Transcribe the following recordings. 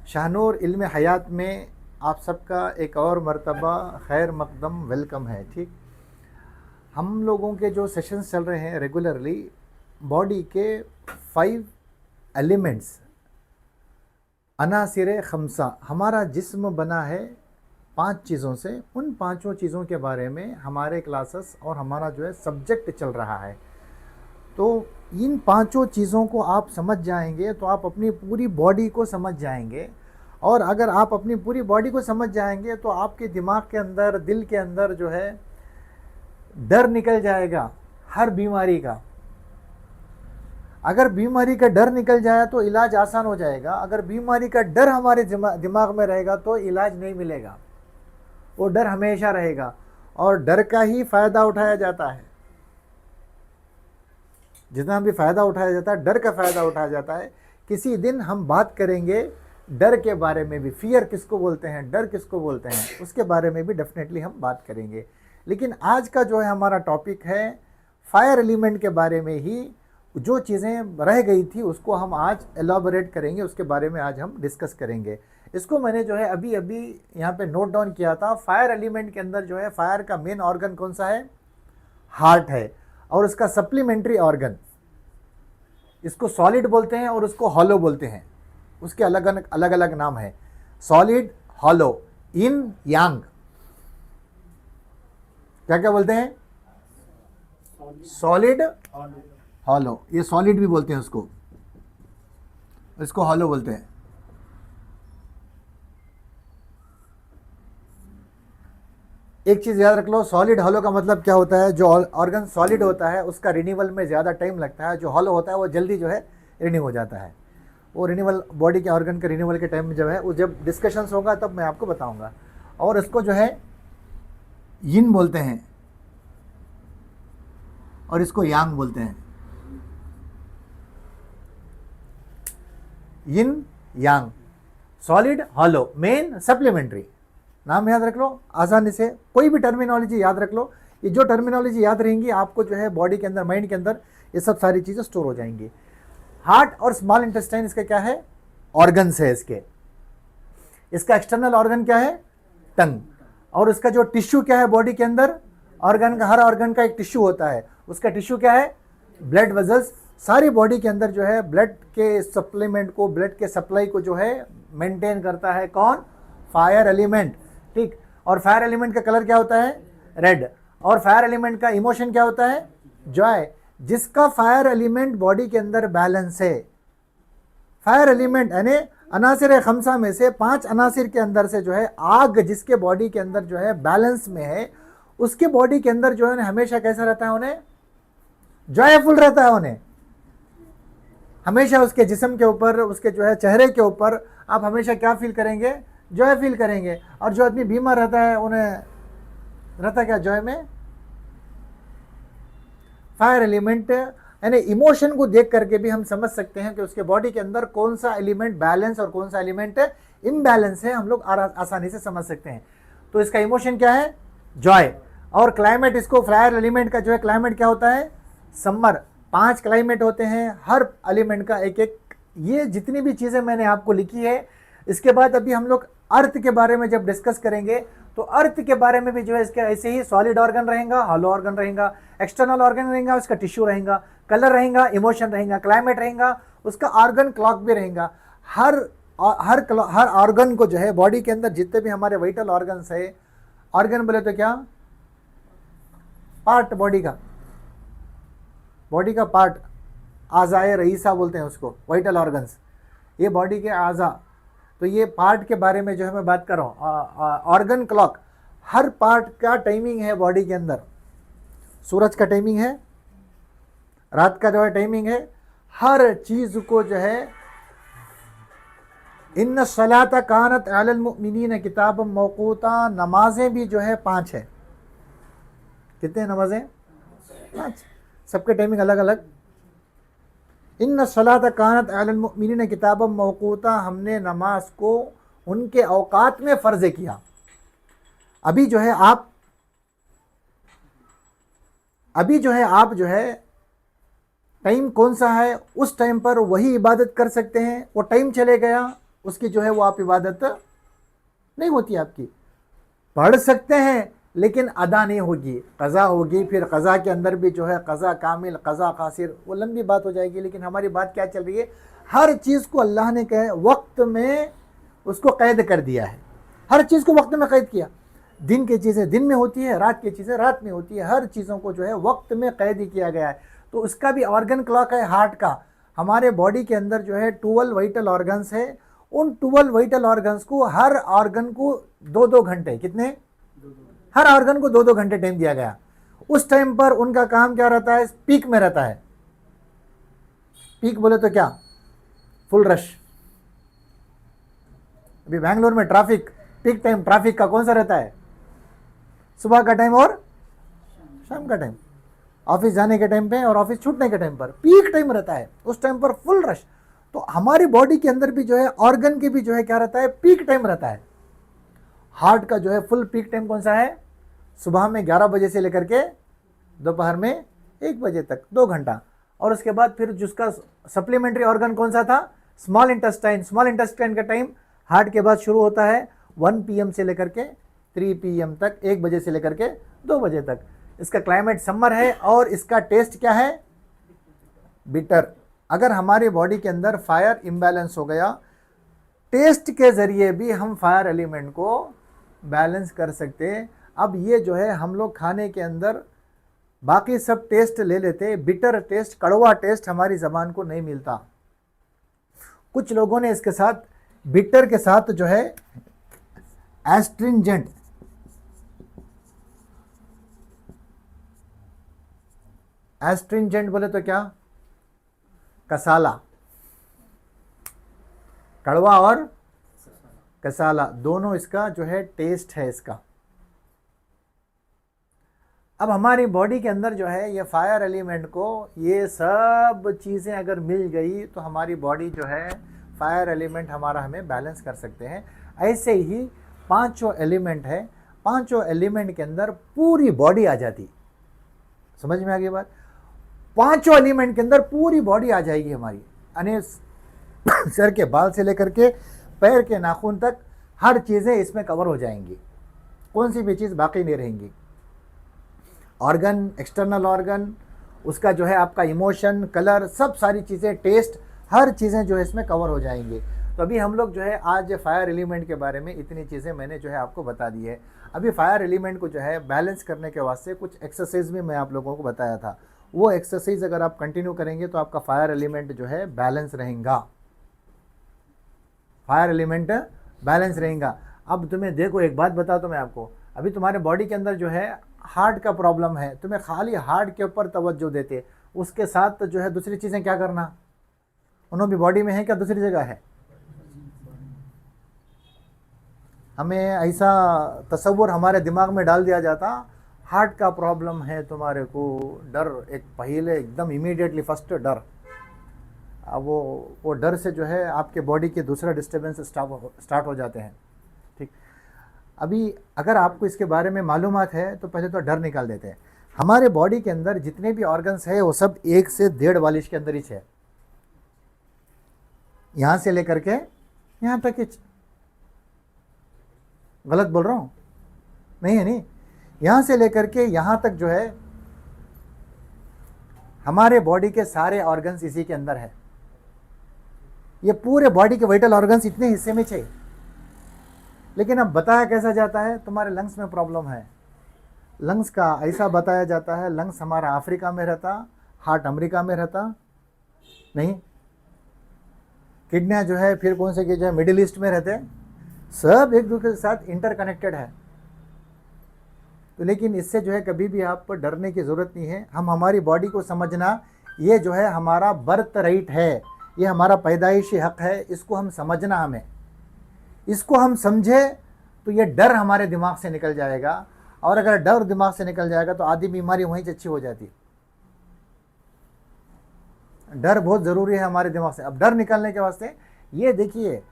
शाहनूर इल्म हयात में आप सबका एक और मर्तबा खैर मकदम वेलकम है। ठीक, हम लोगों के जो सेशंस चल रहे हैं रेगुलरली, बॉडी के 5 एलिमेंट्स, अनासिर खमसा, हमारा जिस्म बना है 5 चीज़ों से। उन पाँचों चीज़ों के बारे में हमारे क्लासेस और हमारा जो है सब्जेक्ट चल रहा है। तो इन पांचों चीज़ों को आप समझ जाएंगे तो आप अपनी पूरी बॉडी को समझ जाएंगे, और अगर आप अपनी पूरी बॉडी को समझ जाएंगे तो आपके दिमाग के अंदर, दिल के अंदर जो है डर निकल जाएगा हर बीमारी का। अगर बीमारी का डर निकल जाए तो इलाज आसान हो जाएगा। अगर बीमारी का डर हमारे दिमाग में रहेगा तो इलाज नहीं मिलेगा, वो डर हमेशा रहेगा, और डर का ही फ़ायदा उठाया जाता है। जितना भी फ़ायदा उठाया जाता है, डर का फ़ायदा उठाया जाता है। किसी दिन हम बात करेंगे डर के बारे में भी, फियर किसको बोलते हैं, डर किसको बोलते हैं, उसके बारे में भी डेफिनेटली हम बात करेंगे। लेकिन आज का जो है हमारा टॉपिक है फायर एलिमेंट के बारे में ही। जो चीज़ें रह गई थी उसको हम आज एलॉबरेट करेंगे, उसके बारे में आज हम डिस्कस करेंगे। इसको मैंने जो है अभी अभी यहाँ पे नोट डाउन किया था। फायर एलिमेंट के अंदर जो है फायर का मेन ऑर्गन कौन सा है? हार्ट है, और उसका सप्लीमेंट्री ऑर्गन, इसको सॉलिड बोलते हैं और उसको हॉलो बोलते हैं। उसके अलग अलग नाम है, सॉलिड, हॉलो, इन यांग। क्या क्या बोलते हैं? Solid, hollow. ये सॉलिड भी बोलते हैं उसको, इसको हॉलो बोलते हैं। एक चीज़ याद रख लो, सॉलिड हॉलो का मतलब क्या होता है? जो ऑर्गन सॉलिड होता है उसका रिन्यूअल में ज़्यादा टाइम लगता है, जो हॉलो होता है वो जल्दी जो है रिन्यू हो जाता है। वो रिन्यूअल, बॉडी के ऑर्गन के रिन्यूअल के टाइम में जो है वो जब डिस्कशंस होगा तब मैं आपको बताऊंगा। और इसको जो है यिन बोलते हैं और इसको यांग बोलते हैं। यिन यांग, सॉलिड, हॉलो, मेन, सप्लीमेंट्री। नाम याद रख लो आसानी से, कोई भी टर्मिनोलॉजी याद रख लो। ये जो टर्मिनोलॉजी याद रहेंगी आपको जो है बॉडी के अंदर, माइंड के अंदर ये सब सारी चीज़ें स्टोर हो जाएंगी। हार्ट और स्मॉल इंटेस्टाइन इसका क्या है? ऑर्गन्स है इसके। इसका एक्सटर्नल ऑर्गन क्या है? टंग। और उसका जो टिश्यू क्या है बॉडी के अंदर? ऑर्गन का, हर ऑर्गन का एक टिश्यू होता है, उसका टिश्यू क्या है? Blood vessels. सारी बॉडी के अंदर जो है ब्लड के सप्लीमेंट को, ब्लड के सप्लाई को जो है मेंटेन करता है कौन? Fire element. ठीक, और फायर एलिमेंट का कलर क्या होता है? रेड। और फायर एलिमेंट का इमोशन क्या होता है? जॉय। जिसका फायर एलिमेंट बॉडी के अंदर बैलेंस है, फायर एलिमेंट यानी अनासिर खमसा में से 5 अनासिर के अंदर से जो है आग जिसके बॉडी के अंदर जो है बैलेंस में है, उसके बॉडी के अंदर जो है हमेशा कैसा रहता है? उन्हें जॉयफुल रहता है। उन्हें हमेशा उसके जिस्म के ऊपर, उसके जो है चेहरे के ऊपर आप हमेशा क्या फील करेंगे? जॉय फील करेंगे। और जो आदमी बीमार रहता है उन्हें रहता क्या? जॉय में। फायर एलिमेंट यानी इमोशन को देख करके भी हम समझ सकते हैं कि उसके बॉडी के अंदर कौन सा एलिमेंट बैलेंस और कौन सा एलिमेंट इम्बैलेंस है, हम लोग आसानी से समझ सकते हैं। तो इसका इमोशन क्या है? जॉय। और क्लाइमेट, इसको फायर एलिमेंट का जो है क्लाइमेट क्या होता है? समर। 5 क्लाइमेट होते हैं, हर एलिमेंट का एक एक। ये जितनी भी चीज़ें मैंने आपको लिखी है, इसके बाद अभी हम लोग अर्थ के बारे में जब डिस्कस करेंगे तो अर्थ के बारे में भी जो है इसके ऐसे ही सॉलिड ऑर्गन रहेगा, हॉलो ऑर्गन रहेगा, एक्सटर्नल ऑर्गन रहेगा, उसका टिश्यू रहेगा, कलर रहेगा, इमोशन रहेगा, क्लाइमेट रहेगा, उसका ऑर्गन क्लॉक भी रहेगा। हर ऑर्गन को जो है बॉडी के अंदर जितने भी हमारे वाइटल ऑर्गन्स है, ऑर्गन बोले तो क्या? पार्ट, बॉडी का पार्ट, आज़ाए रईसा बोलते हैं उसको, वाइटल ऑर्गन्स, ये बॉडी के आज़ा। तो ये पार्ट के बारे में जो है मैं बात कर रहा हूँ। ऑर्गन क्लॉक, हर पार्ट का टाइमिंग है बॉडी के अंदर। सूरज का टाइमिंग है, रात का जो है टाइमिंग है, हर चीज़ को जो है। इन्न सलाता कानत अलल मुमिनीन किताबम मौकूता, नमाजें भी जो है 5 है। कितने नमाजें? 5। सबके टाइमिंग अलग अलग। इन्न सलात कानत अलल मुमिनीन किताबम मौकूता, हमने नमाज को उनके औकात में फ़र्ज़ किया। अभी जो है आप जो है टाइम कौन सा है, उस टाइम पर वही इबादत कर सकते हैं। वो टाइम चले गया, उसकी जो है वो आप इबादत नहीं होती आपकी। पढ़ सकते हैं लेकिन अदा नहीं होगी, क़ज़ा होगी, फिर क़ज़ा के अंदर भी जो है क़ज़ा कामिल, क़ज़ा क़ासिर, वो लंबी बात हो जाएगी। लेकिन हमारी बात क्या चल रही है, हर चीज़ को अल्लाह ने कहे वक्त में उसको कैद कर दिया है, हर चीज़ को वक्त में कैद किया। दिन की चीज़ें दिन में होती है, रात की चीज़ें रात में होती है, हर चीज़ों को जो है वक्त में कैद ही किया गया है। तो उसका भी ऑर्गन क्लॉक है हार्ट का। हमारे बॉडी के अंदर जो है 12 वाइटल ऑर्गन्स है, उन 12 वाइटल ऑर्गन्स को हर ऑर्गन को 2-2 घंटे, कितने, हर ऑर्गन को 2-2 घंटे टाइम दिया गया। उस टाइम पर उनका काम क्या रहता है, पीक में रहता है। पीक बोले तो क्या, फुल रश। अभी बैंगलोर में ट्रैफिक, पीक टाइम ट्रैफिक का कौन सा रहता है, सुबह का टाइम और शाम का टाइम, ऑफिस जाने के टाइम पे और ऑफिस छूटने के टाइम पर पीक टाइम रहता है, उस टाइम पर फुल रश। तो हमारी बॉडी के अंदर भी जो है ऑर्गन के भी जो है क्या रहता है, पीक टाइम रहता है। हार्ट का जो है फुल पीक टाइम कौन सा है, सुबह में 11 बजे से लेकर के दोपहर में 1 बजे तक, 2 घंटा। और उसके बाद फिर जिसका सप्लीमेंट्री ऑर्गन कौन सा था, स्मॉल इंटेस्टाइन। स्मॉल इंटेस्टाइन का टाइम हार्ट के बाद शुरू होता है 1 PM से लेकर के 3 PM तक, 1 बजे से लेकर के 2 बजे तक। इसका क्लाइमेट समर है और इसका टेस्ट क्या है, बिटर। अगर हमारी बॉडी के अंदर फायर इम्बैलेंस हो गया, टेस्ट के ज़रिए भी हम फायर एलिमेंट को बैलेंस कर सकते हैं। अब ये जो है हम लोग खाने के अंदर बाकी सब टेस्ट ले लेते, बिटर टेस्ट, कड़वा टेस्ट हमारी ज़बान को नहीं मिलता। कुछ लोगों ने इसके साथ, बिटर के साथ जो है एस्ट्रिंजेंट, एस्ट्रिंजेंट बोले तो क्या, कसाला, कड़वा और कसाला दोनों इसका जो है टेस्ट है इसका। अब हमारी बॉडी के अंदर जो है ये फायर एलिमेंट को, ये सब चीज़ें अगर मिल गई तो हमारी बॉडी जो है फायर एलिमेंट हमारा हमें बैलेंस कर सकते हैं। ऐसे ही पांचों एलिमेंट है, पांचों एलिमेंट के अंदर पूरी बॉडी आ जाती। समझ में आ गई बात, पांचों एलिमेंट के अंदर पूरी बॉडी आ जाएगी हमारी, यानी सर के बाल से लेकर के पैर के नाखून तक हर चीज़ें इसमें कवर हो जाएंगी, कौन सी भी चीज़ बाकी नहीं रहेंगी। ऑर्गन, एक्सटर्नल ऑर्गन, उसका जो है आपका इमोशन, कलर, सब सारी चीज़ें, टेस्ट, हर चीज़ें जो है इसमें कवर हो जाएंगी। तो अभी हम लोग जो है आज फायर एलिमेंट के बारे में इतनी चीज़ें मैंने जो है आपको बता दी है। अभी फायर एलिमेंट को जो है बैलेंस करने के वास्ते कुछ एक्सरसाइज भी मैं आप लोगों को बताया था। वो एक्सरसाइज अगर आप कंटिन्यू करेंगे तो आपका फायर एलिमेंट जो है बैलेंस रहेगा, फायर एलिमेंट बैलेंस रहेगा। अब तुम्हें देखो, एक बात बता तो मैं आपको, अभी तुम्हारे बॉडी के अंदर जो है हार्ट का प्रॉब्लम है, तुम्हें खाली हार्ट के ऊपर तवज्जो देते, उसके साथ जो है दूसरी चीज़ें क्या करना, उन्होंने भी बॉडी में है क्या दूसरी जगह है। हमें ऐसा तसव्वुर हमारे दिमाग में डाल दिया जाता, हार्ट का प्रॉब्लम है तुम्हारे को, डर, एक पहले एकदम इमीडिएटली फर्स्ट डर। अब वो डर से जो है आपके बॉडी के दूसरा डिस्टर्बेंस स्टार्ट हो जाते हैं। ठीक, अभी अगर आपको इसके बारे में मालूमात है तो पहले तो डर निकाल देते हैं। हमारे बॉडी के अंदर जितने भी ऑर्गन्स है वो सब 1 से 1.5 वालिश के अंदर ही है, यहाँ से लेकर के यहाँ तक ही। गलत बोल रहा हूँ, नहीं है, नहीं, यहाँ से लेकर के यहाँ तक जो है हमारे बॉडी के सारे ऑर्गन्स इसी के अंदर है। ये पूरे बॉडी के वाइटल ऑर्गन्स इतने हिस्से में चाहिए। लेकिन अब बताया कैसा जाता है, तुम्हारे लंग्स में प्रॉब्लम है, लंग्स का ऐसा बताया जाता है, लंग्स हमारा अफ्रीका में रहता, हार्ट अमेरिका में रहता, नहीं, किडनियाँ जो है फिर कौन से के जो है मिडिल ईस्ट में रहते, सब एक दूसरे के साथ इंटरकनेक्टेड है। तो लेकिन इससे जो है कभी भी आपको डरने की ज़रूरत नहीं है। हम हमारी बॉडी को समझना, ये जो है हमारा बर्थ राइट है, ये हमारा पैदाइशी हक़ है, इसको हम समझना, हमें इसको हम समझे तो ये डर हमारे दिमाग से निकल जाएगा। और अगर डर दिमाग से निकल जाएगा तो आधी बीमारी वहीं से अच्छी हो जाती। डर बहुत ज़रूरी है हमारे दिमाग से। अब डर निकालने के वास्ते ये देखिए,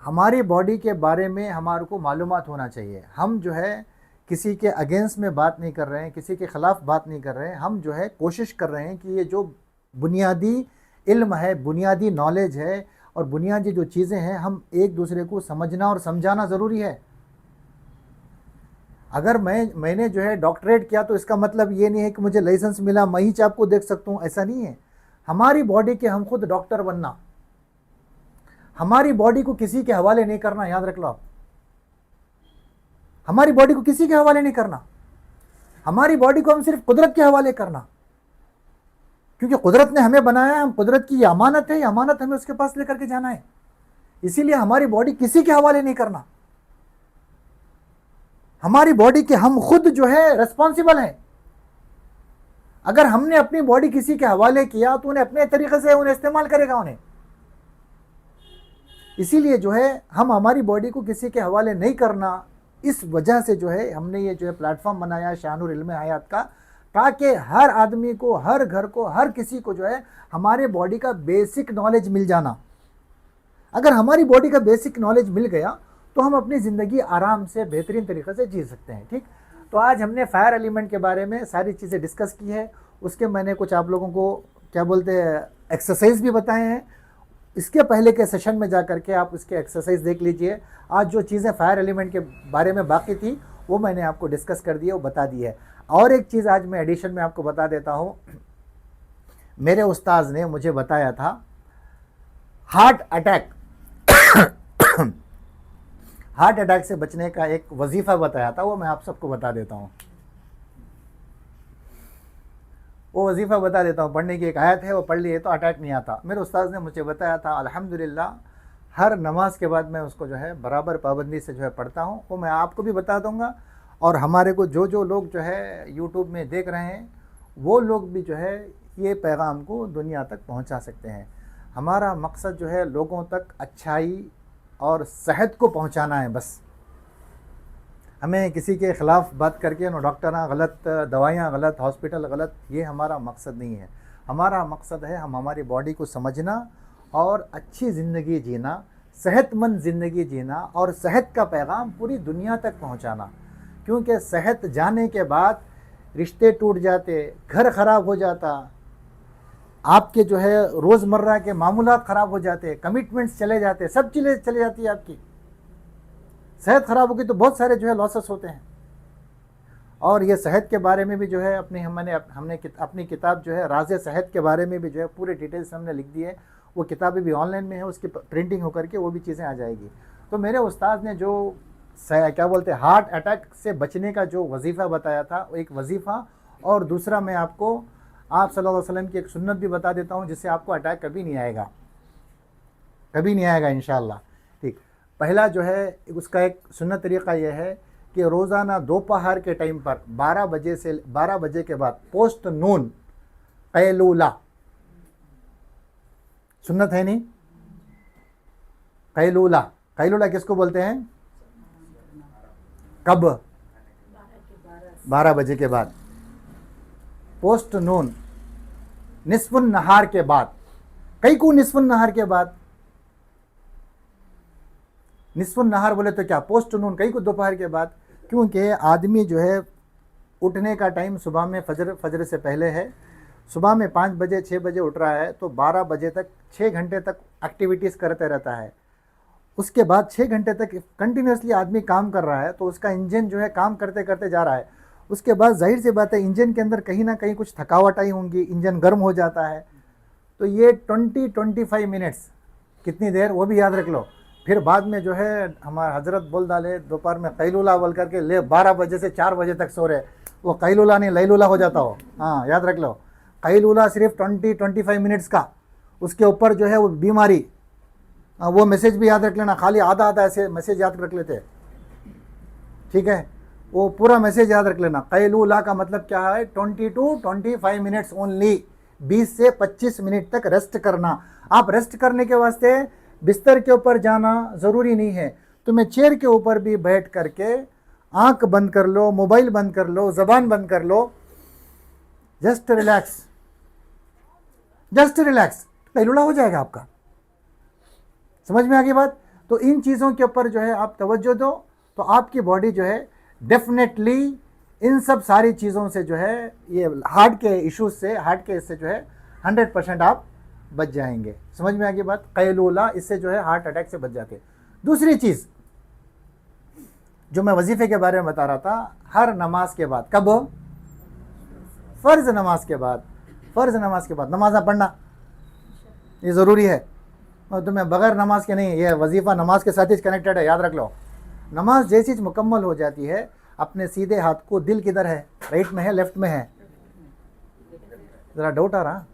हमारी बॉडी के बारे में हमारे को मालूमात होना चाहिए। हम जो है किसी के अगेंस्ट में बात नहीं कर रहे हैं, किसी के ख़िलाफ़ बात नहीं कर रहे हैं, हम जो है कोशिश कर रहे हैं कि ये जो बुनियादी इल्म है, बुनियादी नॉलेज है, और बुनियादी जो चीज़ें हैं हम एक दूसरे को समझना और समझाना ज़रूरी है। अगर मैंने जो है डॉक्टरेट किया तो इसका मतलब ये नहीं है कि मुझे लाइसेंस मिला मैं ही आपको देख सकता हूँ, ऐसा नहीं है। हमारी बॉडी के हम खुद डॉक्टर बनना, हमारी बॉडी को किसी के हवाले नहीं करना, याद रख लो आप। हमारी बॉडी को किसी के हवाले नहीं करना, हमारी बॉडी को हम सिर्फ कुदरत के हवाले करना, क्योंकि कुदरत ने हमें बनाया है, हम कुदरत की ये अमानत है, ये अमानत हमें उसके पास लेकर के जाना है। इसीलिए हमारी बॉडी किसी के हवाले नहीं करना, हमारी बॉडी के हम खुद जो है रिस्पॉन्सिबल हैं। अगर हमने अपनी बॉडी किसी के हवाले किया तो उन्हें अपने तरीके से उन्हें इस्तेमाल करेगा उन्हें। इसीलिए जो है हम हमारी बॉडी को किसी के हवाले नहीं करना, इस वजह से जो है हमने ये जो है प्लेटफॉर्म बनाया शाहनूर इल्म हयात का, ताकि हर आदमी को, हर घर को, हर किसी को जो है हमारे बॉडी का बेसिक नॉलेज मिल जाना। अगर हमारी बॉडी का बेसिक नॉलेज मिल गया तो हम अपनी ज़िंदगी आराम से बेहतरीन तरीके से जी सकते हैं। ठीक, तो आज हमने फायर एलिमेंट के बारे में सारी चीज़ें डिस्कस की है। उसके मैंने कुछ आप लोगों को क्या बोलते हैं एक्सरसाइज भी बताए हैं। इसके पहले के सेशन में जा कर के आप उसके एक्सरसाइज देख लीजिए। आज जो चीज़ें फायर एलिमेंट के बारे में बाकी थी वो मैंने आपको डिस्कस कर दी है, वो बता दी है। और एक चीज़ आज मैं एडिशन में आपको बता देता हूँ, मेरे उस्ताद ने मुझे बताया था हार्ट अटैक हार्ट अटैक से बचने का एक वजीफ़ा बताया था, वो मैं आप सबको बता देता हूँ। वो वजीफ़ा बता देता हूँ, पढ़ने की एक आयत है, वो पढ़ लिए तो अटैक नहीं आता। मेरे उस्ताद ने मुझे बताया था, अल्हम्दुलिल्लाह हर नमाज के बाद मैं उसको जो है बराबर पाबंदी से जो है पढ़ता हूँ। वो मैं आपको भी बता दूँगा, और हमारे को जो लोग जो है यूट्यूब में देख रहे हैं वो लोग भी जो है ये पैगाम को दुनिया तक पहुँचा सकते हैं। हमारा मकसद जो है लोगों तक अच्छाई और सेहत को पहुँचाना है। बस हमें किसी के ख़िलाफ़ बात करके ना डॉक्टर गलत, दवाइयाँ गलत, हॉस्पिटल गलत, ये हमारा मकसद नहीं है। हमारा मकसद है हम हमारी बॉडी को समझना और अच्छी ज़िंदगी जीना, सेहतमंद ज़िंदगी जीना, और सेहत का पैगाम पूरी दुनिया तक पहुँचाना। क्योंकि सेहत जाने के बाद रिश्ते टूट जाते, घर ख़राब हो जाता, आपके जो है रोज़मर्रा के मामूलात ख़राब हो जाते, कमिटमेंट्स चले जाते, सब चीज़ें चली जाती है आपकी। सेहत ख़राब होगी तो बहुत सारे जो है लॉसेस होते हैं। और ये सेहत के बारे में भी जो है हमने अपनी किताब जो है राज़ सेहत के बारे में भी जो है पूरे डिटेल्स हमने लिख दी है। वो किताबें भी ऑनलाइन में है, उसकी प्रिंटिंग होकर के वो भी चीज़ें आ जाएगी। तो मेरे उस्ताद ने जो क्या बोलते हैं हार्ट अटैक से बचने का जो वजीफ़ा बताया था, वो एक वजीफ़ा, और दूसरा मैं आपको आप सल्लल्लाहु अलैहि वसल्लम की एक सुन्नत भी बता देता हूँ, जिससे आपको अटैक कभी नहीं आएगा, कभी नहीं आएगा इंशाअल्लाह। ठीक, पहला जो है उसका एक सुन्नत तरीक़ा यह है कि रोज़ाना दोपहर के टाइम पर 12 बजे से 12 बजे के बाद पोस्ट नून कैलूला, सुन्नत है नहीं, कैलूला, कैलूला किसको बोलते हैं? कब? 12 बजे के बाद, पोस्ट नून, निस्फुन नहार के बाद। कई को निस्फुन नहार के बाद, निस्फुन नहार बोले तो क्या, पोस्ट नून, कई को दोपहर के बाद। क्योंकि आदमी जो है उठने का टाइम सुबह में फजर से पहले है, सुबह में 5 बजे 6 बजे उठ रहा है तो 12 बजे तक 6 घंटे तक एक्टिविटीज़ करते रहता है। उसके बाद 6 घंटे तक कंटिन्यूसली आदमी काम कर रहा है, तो उसका इंजन जो है काम करते करते जा रहा है। उसके बाद जाहिर सी बात है इंजन के अंदर कहीं ना कहीं कुछ थकावट आई होंगी, इंजन गर्म हो जाता है। तो ये 20-25 मिनट्स, कितनी देर वो भी याद रख लो। फिर बाद में जो है हमारा हजरत बोल डाले दोपहर में कैलूला बोल करके ले 12 बजे से 4 बजे तक सो रहे, वो कैलूला नहीं लैलूला हो जाता हो। हाँ याद रख लो, कैलूला सिर्फ 20-25 मिनट्स का, उसके ऊपर जो है वो बीमारी। वो मैसेज भी याद रख लेना, खाली आधा ऐसे मैसेज याद रख लेते, ठीक है, वो पूरा मैसेज याद रख लेना। कैलूला का मतलब क्या है? 20-25 मिनट्स ओनली, 20 से 25 मिनट तक रेस्ट करना। आप रेस्ट करने के वास्ते बिस्तर के ऊपर जाना ज़रूरी नहीं है, तुम्हें चेयर के ऊपर भी बैठ करके आंख बंद कर लो, मोबाइल बंद कर लो, ज़बान बंद कर लो, जस्ट रिलैक्स, जस्ट रिलैक्स, कैलूला हो जाएगा आपका। समझ में आ गई बात? तो इन चीज़ों के ऊपर जो है आप तवज्जो दो, तो आपकी बॉडी जो है डेफिनेटली इन सब सारी चीज़ों से जो है, ये हार्ट के इश्यूज से, हार्ट के इससे जो है 100% आप बच जाएंगे। समझ में आ गई बात? कैलूला, इससे जो है हार्ट अटैक से बच जाते हैं। दूसरी चीज़ जो मैं वजीफे के बारे में बता रहा था, हर नमाज के बाद, कब? फ़र्ज़ नमाज के बाद। फ़र्ज़ नमाज के बाद नमाज़ पढ़ना ये ज़रूरी है, और तुम्हें बगैर नमाज के नहीं। ये वजीफ़ा नमाज के साथ ही कनेक्टेड है, याद रख लो। नमाज जैसी मुकम्मल हो जाती है, अपने सीधे हाथ को, दिल किधर है? राइट में है, लेफ्ट में है? ज़रा डाउट आ रहा,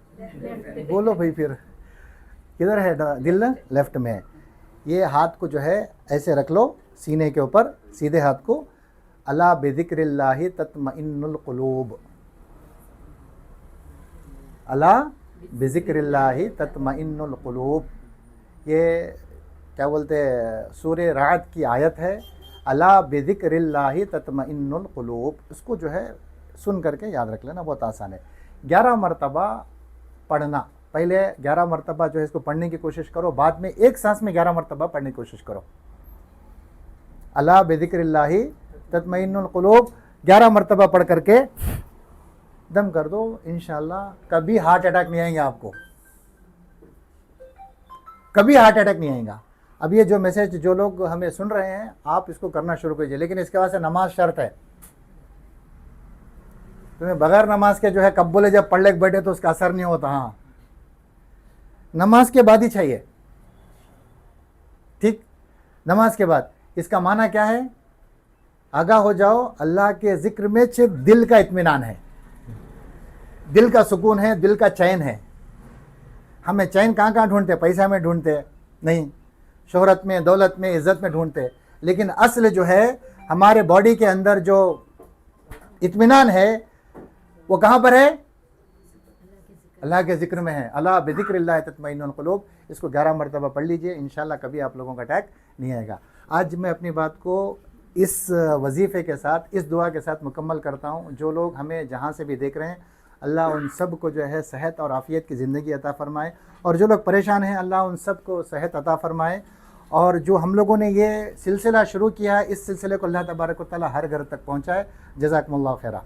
बोलो भाई फिर, किधर है दिल? लेफ्ट में है। ये हाथ को जो है ऐसे रख लो सीने के ऊपर, सीधे हाथ को। अला बिज़िक्रिल्लाहि तत्मइन्नुल क़ुलूब, अला बिज़िक्रिल्लाहि तत्मइन्नुल क़ुलूब। ये क्या बोलते हैं, सूरे राअद की आयत है, अला बिज़िक्रिल्लाहि तत्मइन्नुल क़ुलूब। इसको जो है सुन करके याद रख लेना, बहुत आसान है। 11 मरतबा पढ़ना, पहले 11 मरतबा जो है इसको पढ़ने की कोशिश करो, बाद में एक सांस में 11 मरतबा पढ़ने की कोशिश करो। अला बिज़िक्रिल्लाहि तत्मइन्नुल क़ुलूब 11 मरतबा पढ़ करके दम कर दो, इंशाअल्लाह कभी हार्ट अटैक नहीं आएंगे आपको, कभी हार्ट अटैक नहीं आएगा। अब ये जो मैसेज जो लोग हमें सुन रहे हैं, आप इसको करना शुरू कीजिए, लेकिन इसके वास्ते नमाज शर्त है। तुम्हें बगैर नमाज के जो है कब बोले जब पढ़ के बैठे तो उसका असर नहीं होता। हाँ, नमाज के बाद ही चाहिए, ठीक? नमाज के बाद। इसका माना क्या है? आगाह हो जाओ, अल्लाह के जिक्र में सिर्फ दिल का इत्मीनान है, दिल का सुकून है, दिल का चैन है। हमें चैन कहाँ कहाँ ढूंढते? पैसा में ढूंढते नहीं, शोहरत में, दौलत में, इज़्ज़त में ढूंढते। लेकिन असल जो है हमारे बॉडी के अंदर जो इत्मीनान है वो कहाँ पर है? अल्लाह के ज़िक्र में है। अला बिज़िक्रिल्लाहि तत्मइन्नुल क़ुलूब। इसको 11 मरतबा पढ़ लीजिए, इंशाअल्लाह कभी आप लोगों का अटैक नहीं आएगा। आज मैं अपनी बात को इस वजीफ़े के साथ, इस दुआ के साथ मुकम्मल करता हूँ। जो लोग हमें जहाँ से भी देख रहे हैं, अल्लाह उन सब को जो है सेहत और आफ़ियत की ज़िंदगी अता फ़रमाए, और जो लोग परेशान हैं अल्लाह उन सब को सेहत अता फ़रमाए। और जो हम लोगों ने ये सिलसिला शुरू किया है, इस सिलसिले को अल्लाह तबारक व तआला हर घर तक पहुँचाए। जज़ाकुमुल्लाह खैरा।